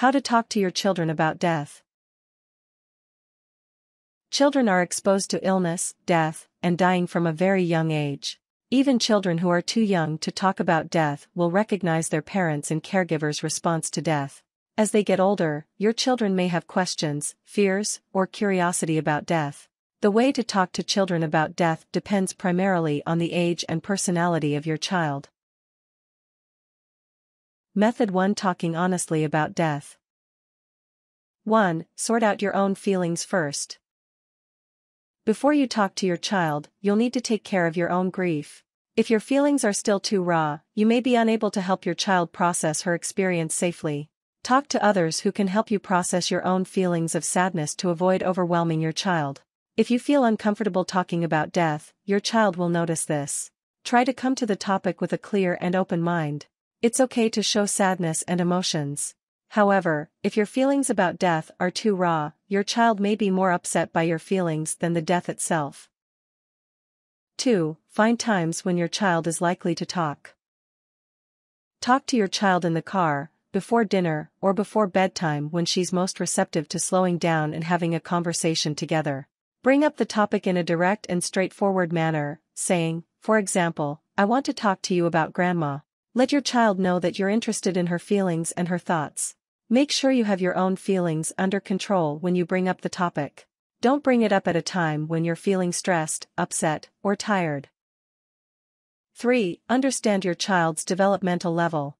How to talk to your children about death. Children are exposed to illness, death, and dying from a very young age. Even children who are too young to talk about death will recognize their parents' and caregivers' response to death. As they get older, your children may have questions, fears, or curiosity about death. The way to talk to children about death depends primarily on the age and personality of your child. Method 1: Talking honestly about death. 1. Sort out your own feelings first. Before you talk to your child, you'll need to take care of your own grief. If your feelings are still too raw, you may be unable to help your child process her experience safely. Talk to others who can help you process your own feelings of sadness to avoid overwhelming your child. If you feel uncomfortable talking about death, your child will notice this. Try to come to the topic with a clear and open mind. It's okay to show sadness and emotions. However, if your feelings about death are too raw, your child may be more upset by your feelings than the death itself. 2. Find times when your child is likely to talk. Talk to your child in the car, before dinner, or before bedtime when she's most receptive to slowing down and having a conversation together. Bring up the topic in a direct and straightforward manner, saying, for example, "I want to talk to you about Grandma." Let your child know that you're interested in her feelings and her thoughts. Make sure you have your own feelings under control when you bring up the topic. Don't bring it up at a time when you're feeling stressed, upset, or tired. 3. Understand your child's developmental level.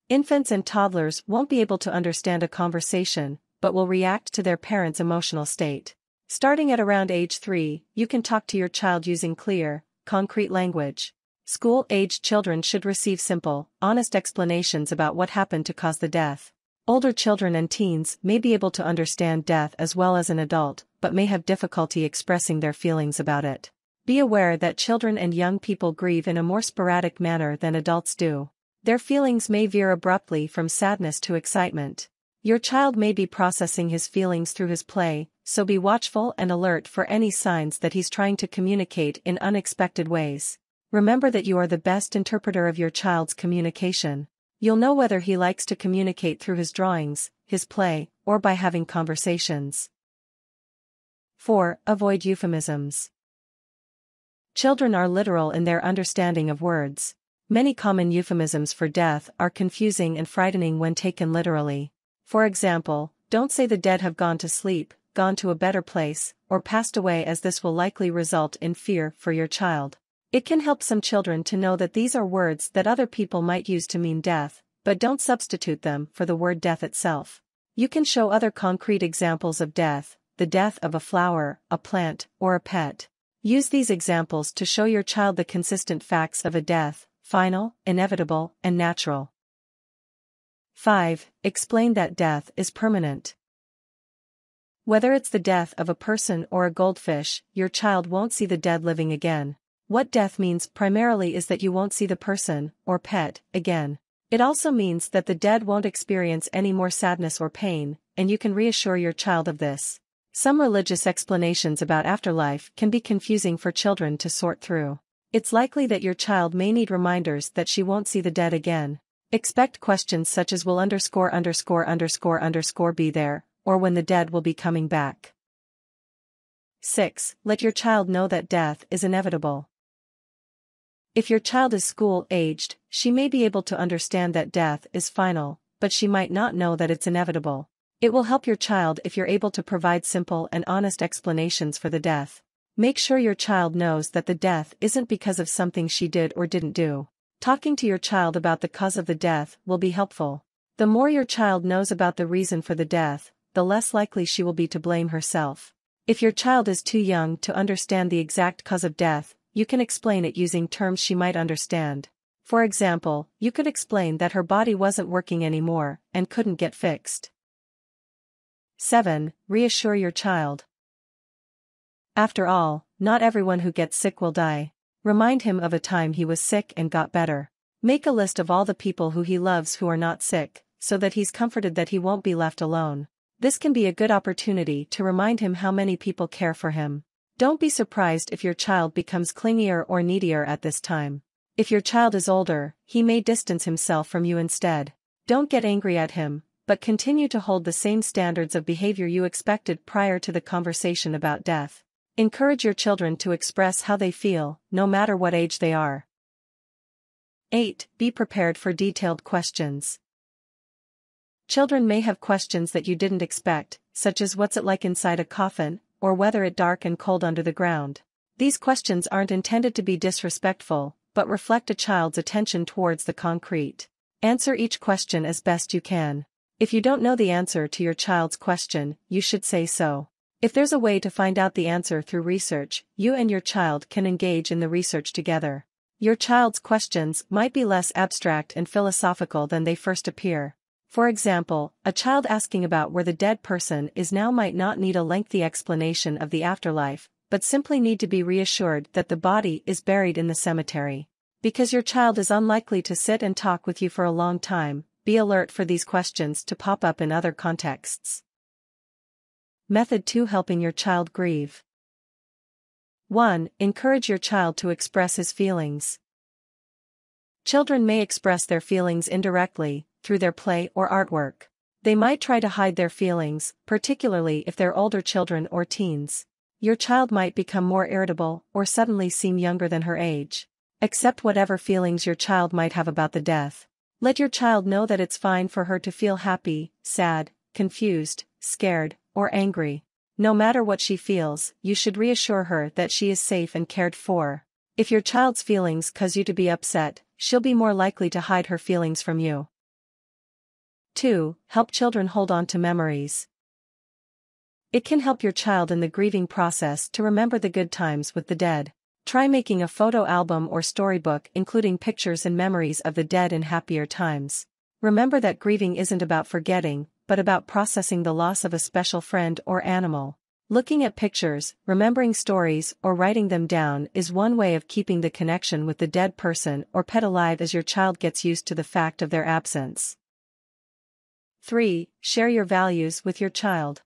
Infants and toddlers won't be able to understand a conversation, but will react to their parents' emotional state. Starting at around age 3, you can talk to your child using clear, concrete language. School-aged children should receive simple, honest explanations about what happened to cause the death. Older children and teens may be able to understand death as well as an adult, but may have difficulty expressing their feelings about it. Be aware that children and young people grieve in a more sporadic manner than adults do. Their feelings may veer abruptly from sadness to excitement. Your child may be processing his feelings through his play, so be watchful and alert for any signs that he's trying to communicate in unexpected ways. Remember that you are the best interpreter of your child's communication. You'll know whether he likes to communicate through his drawings, his play, or by having conversations. 4. Avoid euphemisms. Children are literal in their understanding of words. Many common euphemisms for death are confusing and frightening when taken literally. For example, don't say the dead have gone to sleep, gone to a better place, or passed away, as this will likely result in fear for your child. It can help some children to know that these are words that other people might use to mean death, but don't substitute them for the word death itself. You can show other concrete examples of death, the death of a flower, a plant, or a pet. Use these examples to show your child the consistent facts of a death: final, inevitable, and natural. 5. Explain that death is permanent. Whether it's the death of a person or a goldfish, your child won't see the dead living again. What death means primarily is that you won't see the person, or pet, again. It also means that the dead won't experience any more sadness or pain, and you can reassure your child of this. Some religious explanations about afterlife can be confusing for children to sort through. It's likely that your child may need reminders that she won't see the dead again. Expect questions such as will _____ be there, or when the dead will be coming back. 6. Let your child know that death is inevitable. If your child is school-aged, she may be able to understand that death is final, but she might not know that it's inevitable. It will help your child if you're able to provide simple and honest explanations for the death. Make sure your child knows that the death isn't because of something she did or didn't do. Talking to your child about the cause of the death will be helpful. The more your child knows about the reason for the death, the less likely she will be to blame herself. If your child is too young to understand the exact cause of death, you can explain it using terms she might understand. For example, you could explain that her body wasn't working anymore and couldn't get fixed. 7. Reassure your child. After all, not everyone who gets sick will die. Remind him of a time he was sick and got better. Make a list of all the people who he loves who are not sick, so that he's comforted that he won't be left alone. This can be a good opportunity to remind him how many people care for him. Don't be surprised if your child becomes clingier or needier at this time. If your child is older, he may distance himself from you instead. Don't get angry at him, but continue to hold the same standards of behavior you expected prior to the conversation about death. Encourage your children to express how they feel, no matter what age they are. 8. Be prepared for detailed questions. Children may have questions that you didn't expect, such as what's it like inside a coffin, or whether it's dark and cold under the ground. These questions aren't intended to be disrespectful, but reflect a child's attention towards the concrete. Answer each question as best you can. If you don't know the answer to your child's question, you should say so. If there's a way to find out the answer through research, you and your child can engage in the research together. Your child's questions might be less abstract and philosophical than they first appear. For example, a child asking about where the dead person is now might not need a lengthy explanation of the afterlife, but simply need to be reassured that the body is buried in the cemetery. Because your child is unlikely to sit and talk with you for a long time, be alert for these questions to pop up in other contexts. Method 2: Helping your child grieve. 1. Encourage your child to express his feelings. Children may express their feelings indirectly, through their play or artwork. They might try to hide their feelings, particularly if they're older children or teens. Your child might become more irritable or suddenly seem younger than her age. Accept whatever feelings your child might have about the death. Let your child know that it's fine for her to feel happy, sad, confused, scared, or angry. No matter what she feels, you should reassure her that she is safe and cared for. If your child's feelings cause you to be upset, she'll be more likely to hide her feelings from you. 2. Help children hold on to memories. It can help your child in the grieving process to remember the good times with the dead. Try making a photo album or storybook including pictures and memories of the dead in happier times. Remember that grieving isn't about forgetting, but about processing the loss of a special friend or animal. Looking at pictures, remembering stories, or writing them down is one way of keeping the connection with the dead person or pet alive as your child gets used to the fact of their absence. 3. Share your values with your child.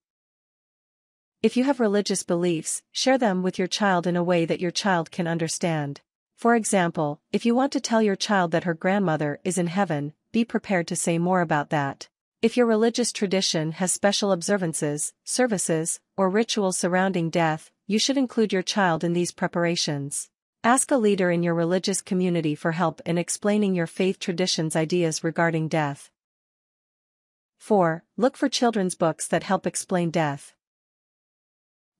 If you have religious beliefs, share them with your child in a way that your child can understand. For example, if you want to tell your child that her grandmother is in heaven, be prepared to say more about that. If your religious tradition has special observances, services, or rituals surrounding death, you should include your child in these preparations. Ask a leader in your religious community for help in explaining your faith tradition's ideas regarding death. 4. Look for children's books that help explain death.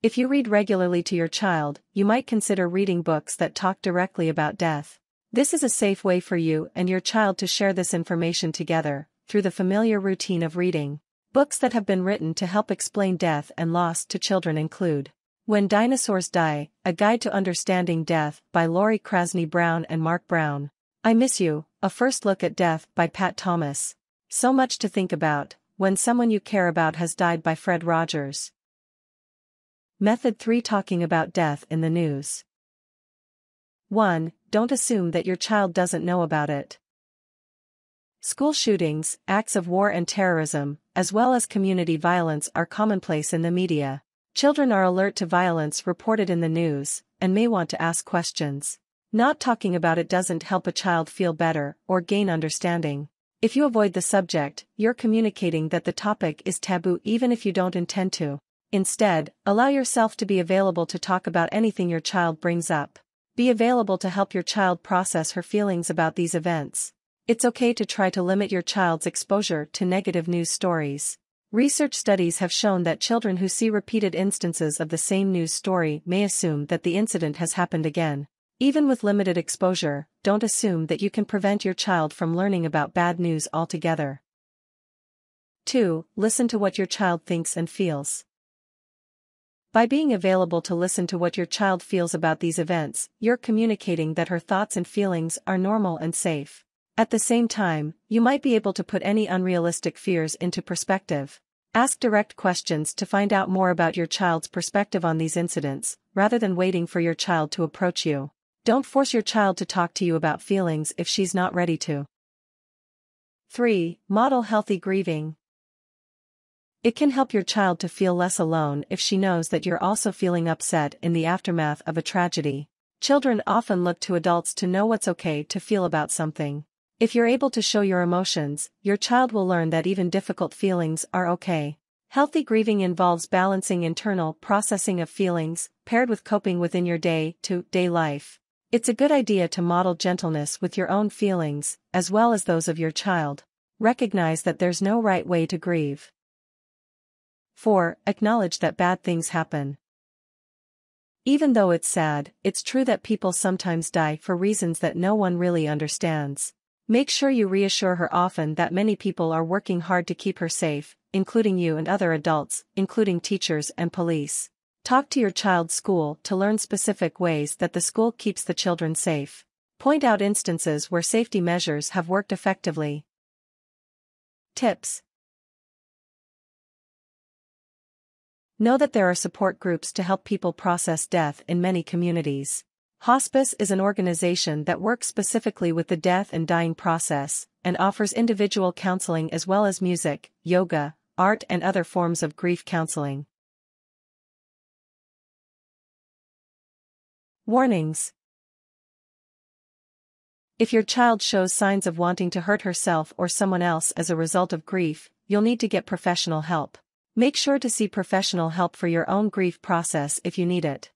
If you read regularly to your child, you might consider reading books that talk directly about death. This is a safe way for you and your child to share this information together, through the familiar routine of reading. Books that have been written to help explain death and loss to children include When Dinosaurs Die, A Guide to Understanding Death by Lori Krasny Brown and Mark Brown. I Miss You, A First Look at Death by Pat Thomas. So Much to Think About, When Someone You Care About Has Died by Fred Rogers. Method 3: Talking about death in the news. 1. Don't assume that your child doesn't know about it. School shootings, acts of war and terrorism, as well as community violence are commonplace in the media. Children are alert to violence reported in the news, and may want to ask questions. Not talking about it doesn't help a child feel better or gain understanding. If you avoid the subject, you're communicating that the topic is taboo even if you don't intend to. Instead, allow yourself to be available to talk about anything your child brings up. Be available to help your child process her feelings about these events. It's okay to try to limit your child's exposure to negative news stories. Research studies have shown that children who see repeated instances of the same news story may assume that the incident has happened again. Even with limited exposure, don't assume that you can prevent your child from learning about bad news altogether. 2. Listen to what your child thinks and feels. By being available to listen to what your child feels about these events, you're communicating that her thoughts and feelings are normal and safe. At the same time, you might be able to put any unrealistic fears into perspective. Ask direct questions to find out more about your child's perspective on these incidents, rather than waiting for your child to approach you. Don't force your child to talk to you about feelings if she's not ready to. 3. Model healthy grieving. It can help your child to feel less alone if she knows that you're also feeling upset in the aftermath of a tragedy. Children often look to adults to know what's okay to feel about something. If you're able to show your emotions, your child will learn that even difficult feelings are okay. Healthy grieving involves balancing internal processing of feelings, paired with coping within your day-to-day life. It's a good idea to model gentleness with your own feelings, as well as those of your child. Recognize that there's no right way to grieve. 4. Acknowledge that bad things happen. Even though it's sad, it's true that people sometimes die for reasons that no one really understands. Make sure you reassure her often that many people are working hard to keep her safe, including you and other adults, including teachers and police. Talk to your child's school to learn specific ways that the school keeps the children safe. Point out instances where safety measures have worked effectively. Tips. Know that there are support groups to help people process death in many communities. Hospice is an organization that works specifically with the death and dying process, and offers individual counseling as well as music, yoga, art and other forms of grief counseling. Warnings. If your child shows signs of wanting to hurt herself or someone else as a result of grief, you'll need to get professional help. Make sure to see professional help for your own grief process if you need it.